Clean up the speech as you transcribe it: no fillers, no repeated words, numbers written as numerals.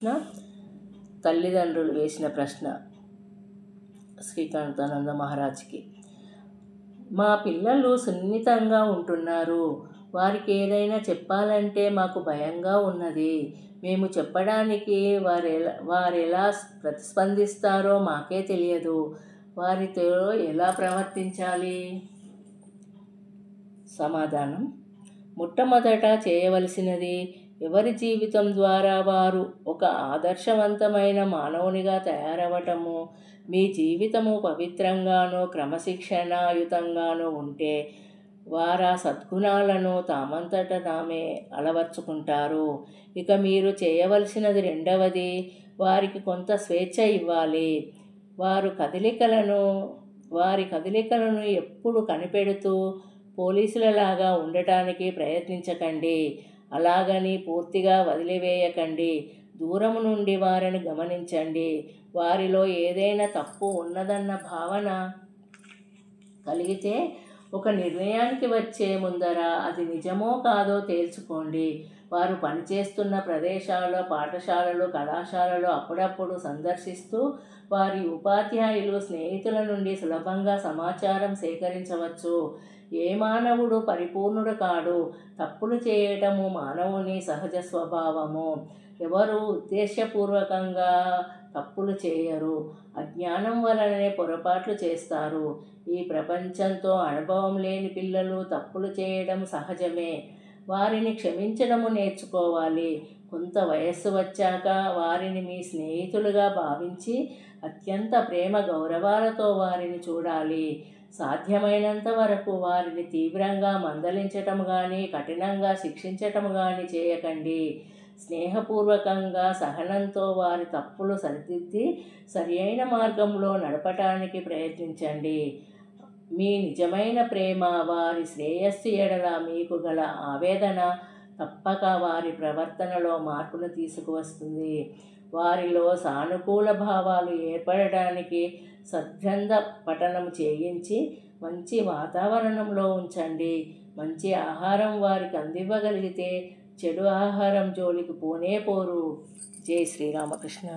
తల్లిదండ్రులు వేసిన ప్రశ్న శ్రీకాంతానంద మహారాజ్కి. మా పిల్లలు సున్నితంగా ఉంటున్నారు. వారికి ఏదైనా చెప్పాలంటే మాకు భయంగా ఉన్నది. మేము చెప్పడానికి వారెలా ప్రతిస్పందిస్తారో మాకే తెలియదు. వారితో ఎలా ప్రవర్తించాలి? సమాధానం: మొట్టమొదట చేయవలసినది ఎవరి జీవితం ద్వారా వారు ఒక ఆదర్శవంతమైన మానవునిగా తయారవటము. మీ జీవితము పవిత్రంగానో క్రమశిక్షణాయుతంగానో ఉంటే వారా సద్గుణాలను తామంతట తామే అలవర్చుకుంటారు. ఇక మీరు చేయవలసినది రెండవది, వారికి కొంత స్వేచ్ఛ ఇవ్వాలి. వారి కదలికలను ఎప్పుడు కనిపెడుతూ పోలీసులలాగా ఉండటానికి ప్రయత్నించకండి. అలాగని పూర్తిగా వదిలివేయకండి. దూరం నుండి వారిని గమనించండి. వారిలో ఏదైనా తప్పు ఉన్నదన్న భావన కలిగితే ఒక నిర్ణయానికి వచ్చే ముందర అది నిజమో కాదో తేల్చుకోండి. వారు పనిచేస్తున్న ప్రదేశాల్లో, పాఠశాలలు, కళాశాలలు అప్పుడప్పుడు సందర్శిస్తూ వారి ఉపాధ్యాయులు, స్నేహితుల నుండి సులభంగా సమాచారం సేకరించవచ్చు. ఏ మానవుడు పరిపూర్ణుడు కాడు. తప్పులు చేయటము మానవుని సహజ స్వభావము. ఎవరు ఉద్దేశపూర్వకంగా తప్పులు చేయరు. అజ్ఞానం వలననే పొరపాట్లు చేస్తారు. ఈ ప్రపంచంతో అనుభవం లేని పిల్లలు తప్పులు చేయడం సహజమే. వారిని క్షమించడము నేర్చుకోవాలి. కొంత వయస్సు వచ్చాక వారిని మీ స్నేహితులుగా భావించి అత్యంత ప్రేమ గౌరవాలతో వారిని చూడాలి. సాధ్యమైనంత వరకు వారిని తీవ్రంగా మందలించటం కానీ, కఠినంగా శిక్షించటం కానీ చేయకండి. స్నేహపూర్వకంగా, సహనంతో వారి తప్పులు సరిదిద్ది సరియైన మార్గంలో నడపటానికి ప్రయత్నించండి. మీ నిజమైన ప్రేమ, వారి శ్రేయస్సు ఎడల మీకు గల ఆవేదన తప్పక వారి ప్రవర్తనలో మార్పును తీసుకువస్తుంది. వారిలో సానుకూల భావాలు ఏర్పడడానికి సద్గ్రంథ పఠనం చేయించి మంచి వాతావరణంలో ఉంచండి. మంచి ఆహారం వారికి అందివ్వగలిగితే చెడు ఆహారం జోలికి పోనే పోరు. జై శ్రీరామకృష్ణ.